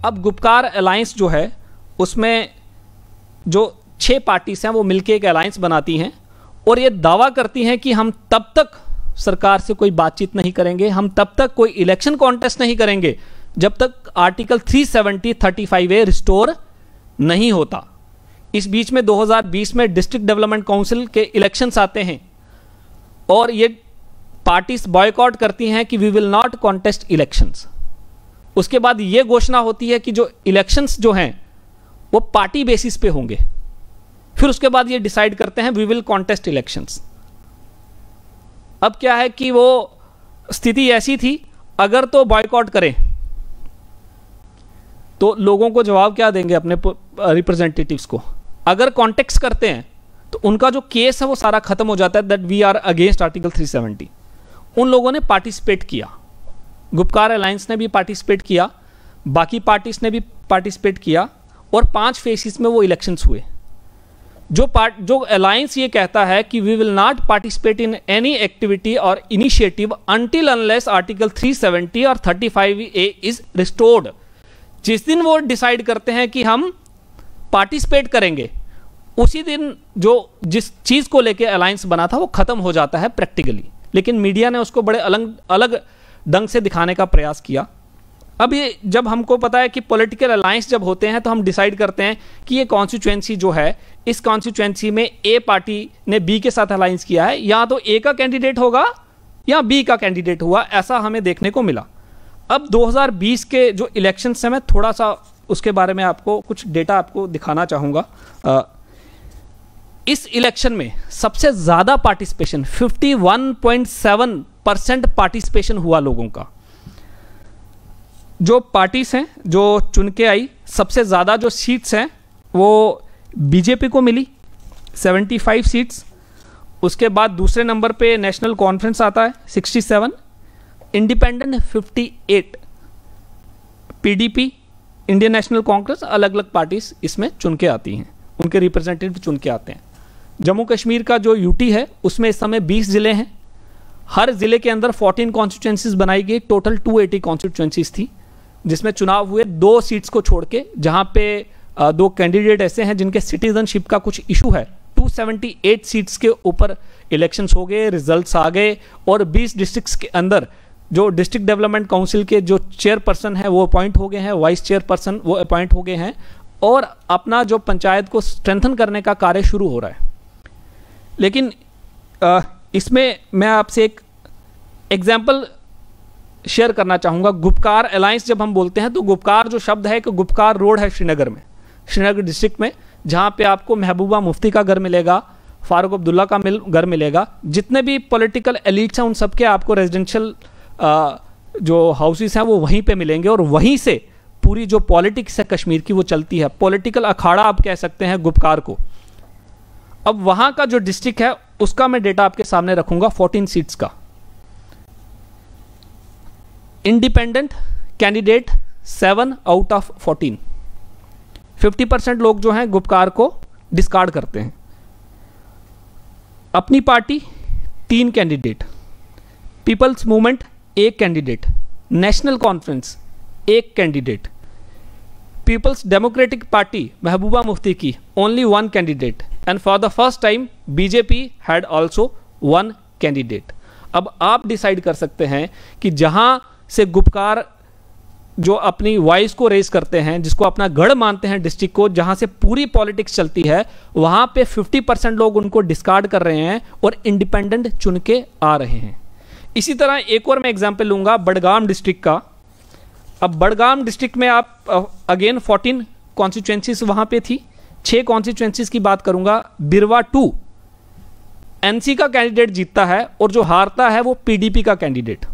अब गुपकार अलायंस जो है उसमें जो 6 पार्टीज हैं वो मिलके एक अलायंस बनाती हैं और ये दावा करती हैं कि हम तब तक सरकार से कोई बातचीत नहीं करेंगे, हम तब तक कोई इलेक्शन कॉन्टेस्ट नहीं करेंगे जब तक आर्टिकल 370(35)A रिस्टोर नहीं होता। इस बीच में 2020 में डिस्ट्रिक्ट डेवलपमेंट काउंसिल के इलेक्शंस आते हैं और ये पार्टीज बॉयकॉट करती हैं कि we will not contest elections. उसके बाद ये घोषणा होती है कि जो इलेक्शंस जो हैं वो पार्टी बेसिस पे होंगे। फिर उसके बाद ये डिसाइड करते हैं वी विल कॉन्टेस्ट इलेक्शंस। अब क्या है कि वो स्थिति ऐसी थी, अगर तो बॉयकॉट करें तो लोगों को जवाब क्या देंगे अपने रिप्रेजेंटेटिव्स को। अगर कॉन्टेक्स्ट करते हैं तो उनका जो केस है वो सारा खत्म हो जाता है that we are against article 370। उन लोगों ने पार्टिसिपेट किया, गुपकार अलायंस ने भी पार्टिसिपेट किया, बाकी पार्टीज ने भी पार्टिसिपेट किया और 5 फेसिस में वो इलेक्शंस हुए। जो अलायंस ये कहता है कि we will not participate in any activity और इनिशिएटिव अनटिल अनलेस आर्टिकल 370 और 35A इज रिस्टोर्ड। जिस दिन वो डिसाइड करते हैं कि हम पार्टिसिपेट करेंगे, उसी दिन जो जिस चीज़ को लेके अलायंस बना था वो खत्म हो जाता है प्रैक्टिकली। लेकिन मीडिया ने उसको बड़े अलग ढंग से दिखाने का प्रयास किया। अब ये जब हमको पता है कि पॉलिटिकल अलायंस जब होते हैं तो हम डिसाइड करते हैं कि ये कॉन्स्टिट्यूएंसी जो है, इस कॉन्स्टिट्यूएंसी में ए पार्टी ने बी के साथ अलायंस किया है, या तो ए का कैंडिडेट होगा या बी का कैंडिडेट हुआ, ऐसा हमें देखने को मिला। अब 2020 के जो इलेक्शंस हैं, मैं थोड़ा सा उसके बारे में आपको कुछ डेटा आपको दिखाना चाहूँगा। इस इलेक्शन में सबसे ज़्यादा पार्टिसिपेशन 51.7% पार्टिसिपेशन हुआ लोगों का। जो पार्टीज हैं जो चुन के आई, सबसे ज़्यादा जो सीट्स हैं वो बीजेपी को मिली 75 सीट्स। उसके बाद दूसरे नंबर पे नेशनल कॉन्फ्रेंस आता है 67, independent 58, PDP, Indian national Congress, अलग अलग पार्टीज इसमें चुन के आती हैं, उनके रिप्रेजेंटेटिव चुन के आते हैं। जम्मू कश्मीर का जो यूटी है उसमें इस समय 20 ज़िले हैं। हर ज़िले के अंदर 14 कॉन्स्टिट्यूएंसीज बनाई गई, टोटल 280 कॉन्स्टिट्यूएंसीज थी, जिसमें चुनाव हुए 2 सीट्स को छोड़ के, जहां पे 2 कैंडिडेट ऐसे हैं जिनके सिटीजनशिप का कुछ इशू है। 278 सीट्स के ऊपर इलेक्शंस हो गए, रिजल्ट्स आ गए और 20 डिस्ट्रिक्ट्स के अंदर जो डिस्ट्रिक्ट डेवलपमेंट काउंसिल के जो चेयरपर्सन है वो अपॉइंट हो गए हैं, वाइस चेयरपर्सन वो अपॉइंट हो गए हैं और अपना जो पंचायत को स्ट्रेंथन करने का कार्य शुरू हो रहा है। लेकिन इसमें मैं आपसे एक एग्जाम्पल शेयर करना चाहूँगा। गुपकार अलायंस जब हम बोलते हैं तो गुपकार जो शब्द है कि गुपकार रोड है श्रीनगर में, श्रीनगर डिस्ट्रिक्ट में, जहाँ पे आपको महबूबा मुफ्ती का घर मिलेगा, फारूक अब्दुल्ला का घर मिलेगा। जितने भी पॉलिटिकल एलिट्स हैं उन सबके आपको रेजिडेंशियल जो हाउसेस हैं वो वहीं पे मिलेंगे और वहीं से पूरी जो पॉलिटिक्स है कश्मीर की वो चलती है। पॉलिटिकल अखाड़ा आप कह सकते हैं गुपकार को। अब वहाँ का जो डिस्ट्रिक्ट है उसका मैं डेटा आपके सामने रखूँगा 14 सीट्स का। इंडिपेंडेंट कैंडिडेट 7 आउट ऑफ 14, 50% लोग जो हैं गुपकार को डिस्कार्ड करते हैं। अपनी party 3 candidate, People's Movement 1 candidate, National Conference 1 candidate, People's Democratic Party Mehbooba Mufti की only 1 candidate, and for the first time BJP had also 1 candidate. अब आप डिसाइड कर सकते हैं कि जहां से गुपकार जो अपनी वॉइस को रेज करते हैं, जिसको अपना गढ़ मानते हैं डिस्ट्रिक्ट को, जहां से पूरी पॉलिटिक्स चलती है, वहां पे 50% लोग उनको डिस्कार्ड कर रहे हैं और इंडिपेंडेंट चुन के आ रहे हैं। इसी तरह एक और मैं एग्जांपल लूंगा बडगाम डिस्ट्रिक्ट का। अब बडगाम डिस्ट्रिक्ट में आप अगेन 14 कॉन्स्टिट्यूएंसीज वहां पे थी। 6 कॉन्स्टिट्यूएंसीज की बात करूंगा। बिरवा 2 एनसी का कैंडिडेट जीतता है और जो हारता है वो पीडीपी का कैंडिडेट।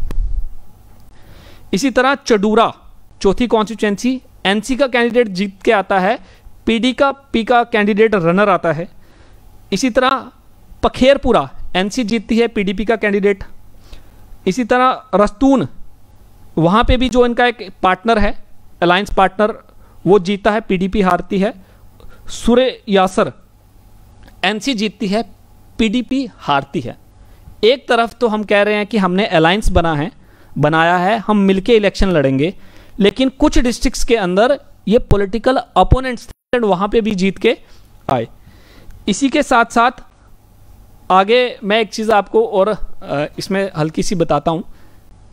इसी तरह चडूरा 4थी कॉन्स्टिट्यूएंसी, एनसी का कैंडिडेट जीत के आता है, पी का कैंडिडेट रनर आता है। इसी तरह पखेरपुरा एनसी जीतती है, पीडीपी का कैंडिडेट। इसी तरह रस्तून, वहाँ पे भी जो इनका एक पार्टनर है, अलायंस पार्टनर, वो जीतता है, पीडीपी हारती है। सुरे यासर एनसी जीतती है, पीडीपी हारती है। एक तरफ तो हम कह रहे हैं कि हमने अलायंस बनाया है, हम मिलके इलेक्शन लड़ेंगे, लेकिन कुछ डिस्ट्रिक्ट्स के अंदर ये पॉलिटिकल अपोनेंट्स थे, वहां पे भी जीत के आए। इसी के साथ साथ आगे मैं एक चीज़ आपको और इसमें हल्की सी बताता हूं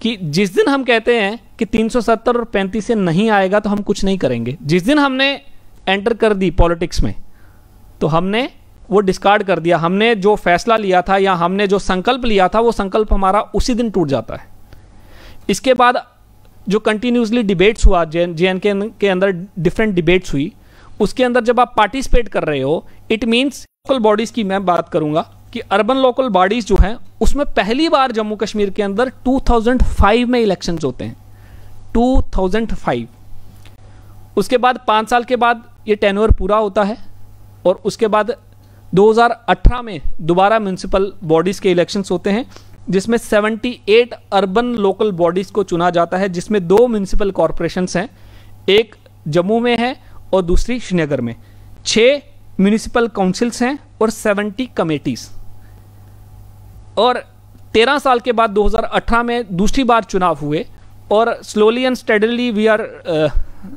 कि जिस दिन हम कहते हैं कि 370 और 35 से नहीं आएगा तो हम कुछ नहीं करेंगे, जिस दिन हमने एंटर कर दी पॉलिटिक्स में तो हमने वो डिस्कार्ड कर दिया। हमने जो फैसला लिया था या हमने जो संकल्प लिया था वो संकल्प हमारा उसी दिन टूट जाता है। इसके बाद जो कंटिन्यूसली डिबेट्स हुआ, JNK के अंदर डिफरेंट डिबेट्स हुई, उसके अंदर जब आप पार्टिसिपेट कर रहे हो, इट मीन्स लोकल बॉडीज़ की मैं बात करूंगा कि अर्बन लोकल बॉडीज़ जो हैं उसमें पहली बार जम्मू कश्मीर के अंदर 2005 में इलेक्शंस होते हैं, 2005। उसके बाद 5 साल के बाद ये टेन्योर पूरा होता है और उसके बाद 2018 में दोबारा म्यूनसिपल बॉडीज़ के इलेक्शंस होते हैं, जिसमें 78 अर्बन लोकल बॉडीज़ को चुना जाता है, जिसमें 2 म्यूनसिपल कॉरपोरेशंस हैं, एक जम्मू में है और दूसरी श्रीनगर में। 6 म्यूनसिपल काउंसिल्स हैं और 70 कमेटीज़। और 13 साल के बाद 2018 में दूसरी बार चुनाव हुए और slowly and steadily we are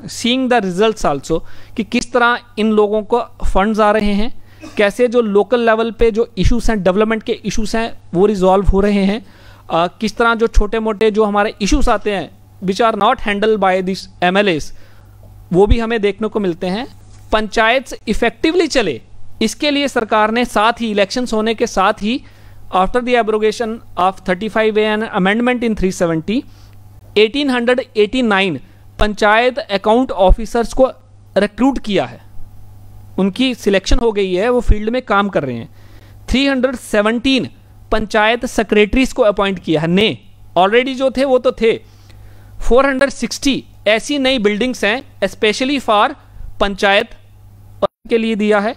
seeing the results also कि किस तरह इन लोगों को फंड्स आ रहे हैं, कैसे जो लोकल लेवल पे जो इश्यूज हैं, डेवलपमेंट के इश्यूज हैं, वो रिजॉल्व हो रहे हैं, किस तरह जो छोटे मोटे जो हमारे इश्यूज आते हैं which are not handle by this MLAs, वो भी हमें देखने को मिलते हैं। पंचायत इफेक्टिवली चले, इसके लिए सरकार ने साथ ही इलेक्शंस होने के साथ ही after the abrogation of 35A and amendment in 370 1889 panchayat account officers को रिक्रूट किया है, उनकी सिलेक्शन हो गई है, वो फील्ड में काम कर रहे हैं। 317 पंचायत सेक्रेटरीज को अपॉइंट किया है, ने ऑलरेडी जो थे वो तो थे। 460 ऐसी नई बिल्डिंग्स हैं स्पेशली फॉर पंचायत के लिए दिया है।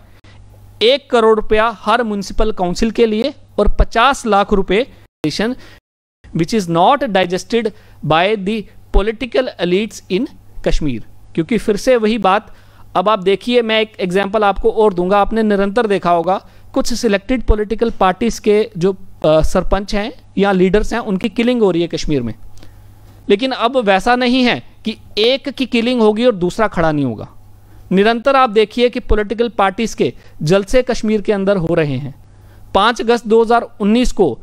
1 करोड़ रुपया हर म्यूनसिपल काउंसिल के लिए और 50 लाख रुपए which is not digested by the political elites in Kashmir. क्योंकि फिर से वही बात, अब आप देखिए, मैं एक एग्जांपल आपको और दूंगा, आपने निरंतर देखा होगा कुछ सिलेक्टेड पॉलिटिकल पार्टीज के जो सरपंच हैं या लीडर्स हैं उनकी किलिंग हो रही है कश्मीर में। लेकिन अब वैसा नहीं है कि एक की किलिंग होगी और दूसरा खड़ा नहीं होगा। निरंतर आप देखिए कि पॉलिटिकल पार्टीज के जलसे कश्मीर के अंदर हो रहे हैं। 5 अगस्त 2019 को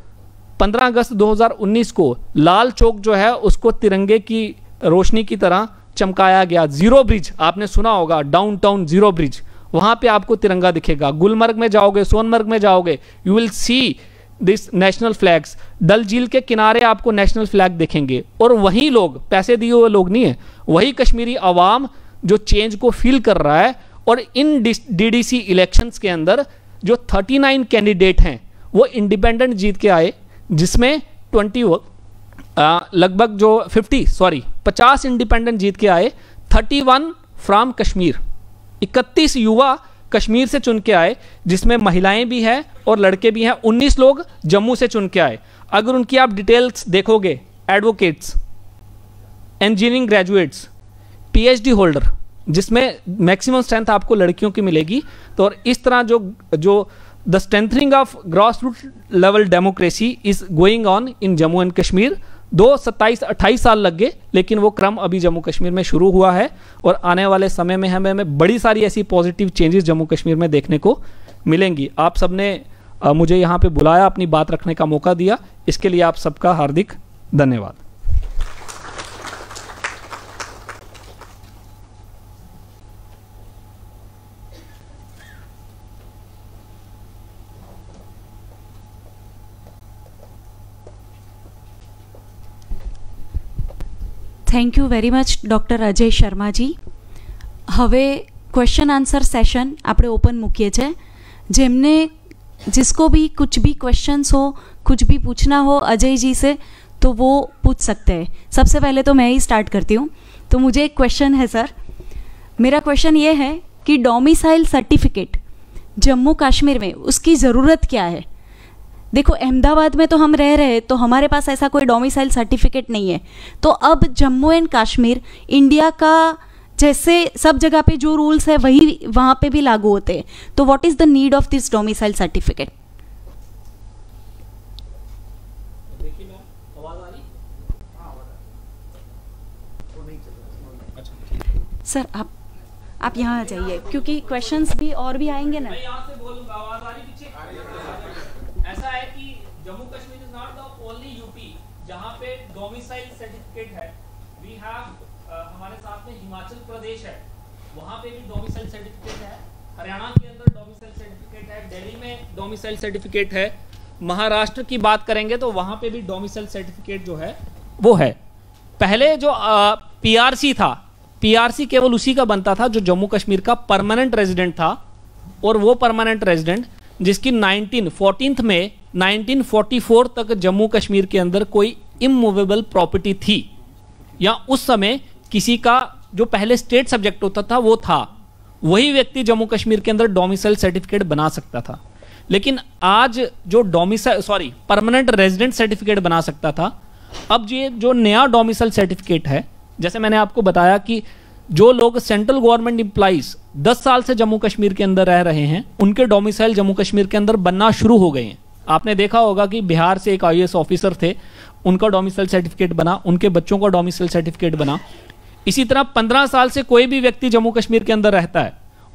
15 अगस्त 2019 को लाल चौक जो है उसको तिरंगे की रोशनी की तरह चमकाया गया। जीरो ब्रिज आपने सुना होगा, डाउनटाउन जीरो ब्रिज, वहां पे आपको तिरंगा दिखेगा। गुलमर्ग में जाओगे, सोनमर्ग में जाओगे, you will see this national flags. Dal झील के किनारे आपको नेशनल फ्लैग दिखेंगे और वही लोग, पैसे दिए हुए लोग नहीं है, वही कश्मीरी आवाम जो चेंज को फील कर रहा है। और इन DDC इलेक्शंस के अंदर जो 39 कैंडिडेट हैं वो इंडिपेंडेंट जीत के आए, जिसमें लगभग जो 50 इंडिपेंडेंट जीत के आए, 31 फ्रॉम कश्मीर, 31 युवा कश्मीर से चुन के आए, जिसमें महिलाएं भी हैं और लड़के भी हैं। 19 लोग जम्मू से चुन के आए। अगर उनकी आप डिटेल्स देखोगे, advocates, engineering graduates, PhD holder, जिसमें मैक्सिमम स्ट्रेंथ आपको लड़कियों की मिलेगी। तो और इस तरह जो the strengthening of gross root level democracy is going on in Jammu and Kashmir. 27-28 साल लग गए, लेकिन वो क्रम अभी जम्मू कश्मीर में शुरू हुआ है और आने वाले समय में हमें बड़ी सारी ऐसी पॉजिटिव चेंजेस जम्मू कश्मीर में देखने को मिलेंगी। आप सबने मुझे यहाँ पे बुलाया, अपनी बात रखने का मौका दिया, इसके लिए आप सबका हार्दिक धन्यवाद। Thank you very much doctor Ajay Sharmaji. હવે क्वेश्चन आंसर सेशन આપણે ओपन મૂકીએ છીએ. જેમને जिसको भी कुछ भी क्वेश्चंस हो, कुछ भी पूछना हो अजय जी से, तो वो पूछ सकते हैं. सबसे पहले तो मैं ही स्टार्ट करती हूँ. तो मुझे एक क्वेश्चन है सर. मेरा क्वेश्चन ये है कि डोमिसाइल सर्टिफिकेट जम्मू कश्मीर में उसकी ज़रूरत क्या है? देखो, अहमदाबाद में तो हम रह रहे हैं, तो हमारे पास ऐसा कोई डोमिसाइल सर्टिफिकेट नहीं है. तो अब जम्मू एंड कश्मीर इंडिया का जैसे सब जगह पे जो रूल्स है वही वहाँ पे भी लागू होते हैं. तो what is the need of this domicile certificate? Sir आप यहाँ आ जाइए, क्योंकि क्वेश्चंस भी और भी आएंगे ना। मैं यहाँ से बोलूंगा, आवाज आ रही पीछे? ऐसा है कि Jammu Kashmir is not the only UP जहाँ पे डोमिसाइल सर्टिफिकेट है। वी हैव हमारे साथ में हिमाचल प्रदेश है, वहाँ पे भी डोमिसाइल सर्टिफिकेट है। हरियाणा के अंदर डोमिसाइल सर्टिफिकेट है, दिल्ली में डोमिसाइल सर्टिफिकेट है, महाराष्ट्र की बात करेंगे तो वहाँ पे भी डोमिसाइल सर्टिफिकेट जो है वो है। पहले जो पीआरसी था, पीआरसी केवल उसी का बनता था जो जम्मू कश्मीर का परमानेंट रेजिडेंट था, और वो परमानेंट रेजिडेंट जिसकी 14 मई 1944 तक जम्मू कश्मीर के अंदर कोई इमूवेबल प्रॉपर्टी थी, या उस समय किसी का जो पहले स्टेट सब्जेक्ट होता था वो था, वही व्यक्ति जम्मू कश्मीर के अंदर डोमिसाइल सर्टिफिकेट बना सकता था। लेकिन आज जो परमानेंट रेजिडेंट सर्टिफिकेट बना सकता था, अब ये जो नया डोमिसाइल सर्टिफिकेट है, जैसे मैंने आपको बताया कि जो लोग सेंट्रल गवर्नमेंट एम्प्लॉइज 10 साल से जम्मू कश्मीर के अंदर रह रहे हैं, उनके डोमिसाइल जम्मू कश्मीर के अंदर बनना शुरू हो गए हैं। आपने देखा होगा कि बिहार से एक आईएएस ऑफिसर थे, उनका डोमिसाइल सर्टिफिकेट बना, उनके बच्चों का डोमिसाइल सर्टिफिकेट बना। इसी तरह 15 साल से कोई भी व्यक्ति जम्मू कश्मीर के अंदर रहता है,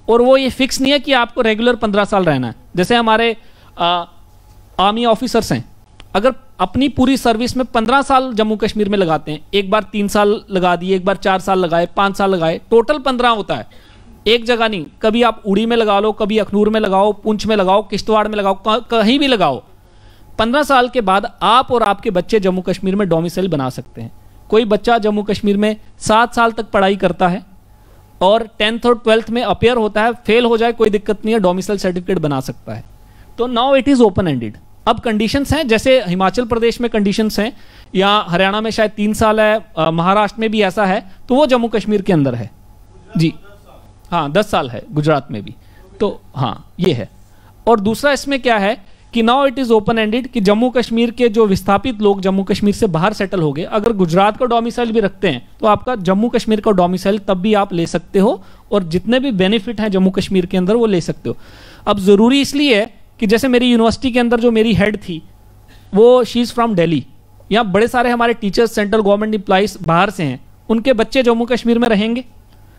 और वो ये फिक्स नहीं है कि आपको रेगुलर 15 साल रहना है। जैसे हमारे आर्मी ऑफिसर्स हैं, अगर अपनी पूरी सर्विस में 15 साल जम्मू कश्मीर में लगाते हैं, एक बार 3 साल लगा दिए, एक बार 4 साल लगाए, 5 साल लगाए, टोटल 15 होता है। एक जगह नहीं, कभी आप उड़ी में लगा लो, कभी अखनूर में लगाओ, पुंछ में लगाओ, किश्तवाड़ में लगाओ, कहीं भी लगाओ, 15 साल के बाद आप और आपके बच्चे जम्मू कश्मीर में डोमिसाइल बना सकते हैं। कोई बच्चा जम्मू कश्मीर में 7 साल तक पढ़ाई करता है और 10th और 12th में अपेयर होता है, फेल हो जाए कोई दिक्कत नहीं है, डोमिसाइल सर्टिफिकेट बना सकता है। तो now it is open ended. अब कंडीशंस हैं, जैसे हिमाचल प्रदेश में कंडीशंस हैं, या हरियाणा में शायद 3 साल है, महाराष्ट्र में भी ऐसा है, तो वो जम्मू कश्मीर के अंदर है जी। हाँ 10 साल है गुजरात में भी, तो हाँ ये है। और दूसरा इसमें क्या है कि now it is open ended कि जम्मू कश्मीर के जो विस्थापित लोग जम्मू कश्मीर से बाहर सेटल हो गए, अगर गुजरात का डोमिसाइल भी रखते हैं तो आपका जम्मू कश्मीर का डोमिसाइल तब भी आप ले सकते हो, और जितने भी बेनिफिट हैं जम्मू कश्मीर के अंदर वो ले सकते हो। अब जरूरी इसलिए है कि जैसे मेरी यूनिवर्सिटी के अंदर जो मेरी हेड थी वो शी इज फ्रॉम दिल्ली, यहाँ बड़े सारे हमारे टीचर्स सेंट्रल गवर्नमेंट एम्प्लॉइज बाहर से हैं, उनके बच्चे जम्मू कश्मीर में रहेंगे,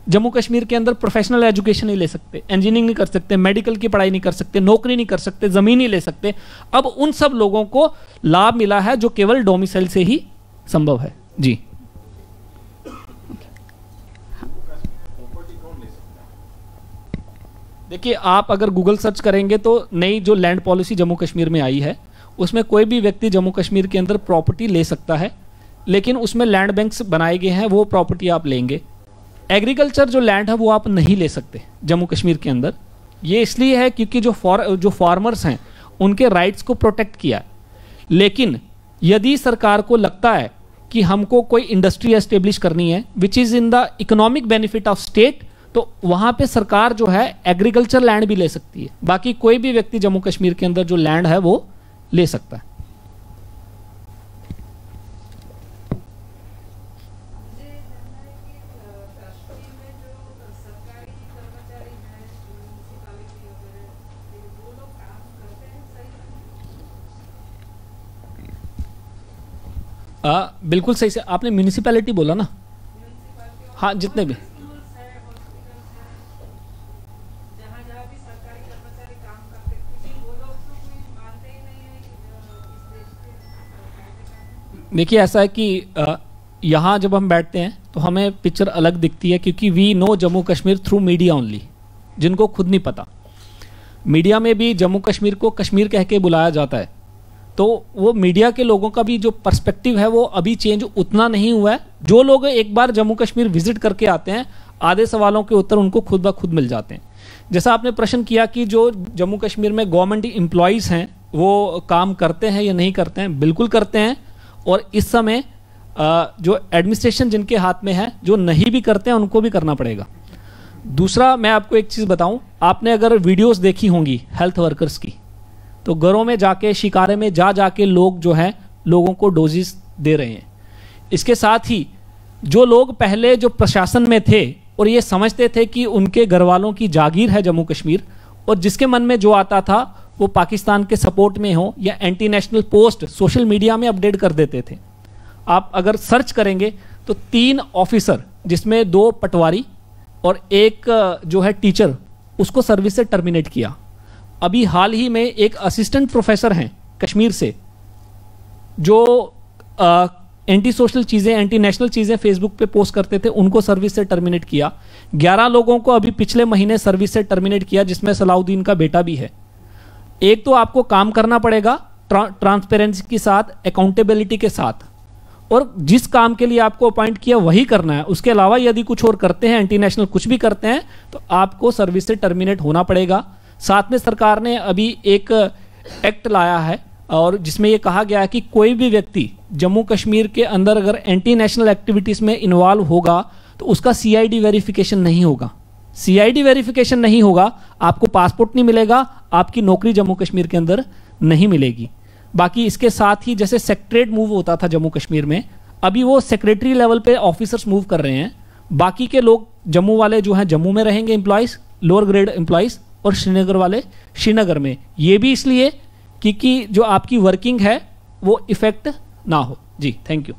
जम्मू कश्मीर के अंदर प्रोफेशनल एजुकेशन नहीं ले सकते, इंजीनियरिंग नहीं कर सकते, मेडिकल की पढ़ाई नहीं कर सकते, नौकरी नहीं कर सकते, जमीन नहीं ले सकते। अब उन सब लोगों को लाभ मिला है जो केवल डोमिसाइल से ही संभव है जी। देखिए आप अगर गूगल सर्च करेंगे तो नई जो लैंड पॉलिसी जम्मू कश्मीर में आई है, उसमें कोई भी व्यक्ति जम्मू कश्मीर के अंदर प्रॉपर्टी ले सकता है, लेकिन उसमें लैंड बैंक्स बनाए गए हैं, वो प्रॉपर्टी आप लेंगे। एग्रीकल्चर जो लैंड है वो आप नहीं ले सकते जम्मू कश्मीर के अंदर। ये इसलिए है क्योंकि जो फार्मर्स हैं उनके राइट्स को प्रोटेक्ट किया। लेकिन यदि सरकार को लगता है कि हमको कोई इंडस्ट्री एस्टेब्लिश करनी है which is in the economic benefit of state, तो वहाँ पे सरकार जो है एग्रीकल्चर लैंड भी ले सकती है। बाकी कोई भी व्यक्ति जम्मू कश्मीर के अंदर जो लैंड है वो ले सकता है। बिल्कुल सही से आपने म्यूनिसिपैलिटी बोला ना, हाँ जितने भी देखिए ऐसा है कि यहाँ जब हम बैठते हैं तो हमें पिक्चर अलग दिखती है, क्योंकि we know Jammu Kashmir through media only, जिनको खुद नहीं पता। मीडिया में भी जम्मू कश्मीर को कश्मीर कह के बुलाया जाता है, तो वो मीडिया के लोगों का भी जो पर्सपेक्टिव है वो अभी चेंज उतना नहीं हुआ है। जो लोग एक बार जम्मू कश्मीर विजिट करके आते हैं, आधे सवालों के उत्तर उनको खुद ब खुद मिल जाते हैं। जैसा आपने प्रश्न किया कि जो जम्मू कश्मीर में गवर्नमेंट एम्प्लॉयज़ हैं वो काम करते हैं या नहीं करते हैं, बिल्कुल करते हैं। और इस समय जो एडमिनिस्ट्रेशन जिनके हाथ में है, जो नहीं भी करते हैं उनको भी करना पड़ेगा। दूसरा मैं आपको एक चीज़ बताऊं, आपने अगर वीडियोस देखी होंगी हेल्थ वर्कर्स की, तो घरों में जाके शिकारे में जाके लोग जो है लोगों को डोजेस दे रहे हैं। इसके साथ ही जो लोग पहले जो प्रशासन में थे और ये समझते थे कि उनके घर वालों की जागीर है जम्मू कश्मीर, और जिसके मन में जो आता था वो पाकिस्तान के सपोर्ट में हो या anti national post social media में अपडेट कर देते थे। आप अगर सर्च करेंगे तो 3 ऑफिसर, जिसमें 2 पटवारी, और एक जो है टीचर, उसको सर्विस से टर्मिनेट किया। अभी हाल ही में एक असिस्टेंट प्रोफेसर हैं कश्मीर से, जो एंटी सोशल चीज़ें, एंटी नेशनल चीज़ें फेसबुक पे पोस्ट करते थे, उनको सर्विस से टर्मिनेट किया। 11 लोगों को अभी पिछले महीने सर्विस से टर्मिनेट किया, जिसमें सलाउद्दीन का बेटा भी है। एक तो आपको काम करना पड़ेगा ट्रांसपेरेंसी के साथ, अकाउंटेबिलिटी के साथ, और जिस काम के लिए आपको अपॉइंट किया वही करना है। उसके अलावा यदि कुछ और करते हैं, एंटी नेशनल कुछ भी करते हैं, तो आपको सर्विस से टर्मिनेट होना पड़ेगा। साथ में सरकार ने अभी एक एक्ट लाया है और जिसमें यह कहा गया है कि कोई भी व्यक्ति जम्मू कश्मीर के अंदर अगर एंटी नेशनल एक्टिविटीज में इन्वॉल्व होगा तो उसका सीआईडी वेरिफिकेशन नहीं होगा। सीआईडी वेरिफिकेशन नहीं होगा, आपको पासपोर्ट नहीं मिलेगा, आपकी नौकरी जम्मू कश्मीर के अंदर नहीं मिलेगी। बाकी इसके साथ ही जैसे सेक्रेटरीट मूव होता था जम्मू कश्मीर में, अभी वो सेक्रेटरी लेवल पे ऑफिसर्स मूव कर रहे हैं। बाकी के लोग जम्मू वाले जो हैं जम्मू में रहेंगे एम्प्लॉयज़, लोअर ग्रेड एम्प्लॉयज़, और श्रीनगर वाले श्रीनगर में। ये भी इसलिए क्योंकि जो आपकी वर्किंग है वो इफेक्ट ना हो। जी, थैंक यू।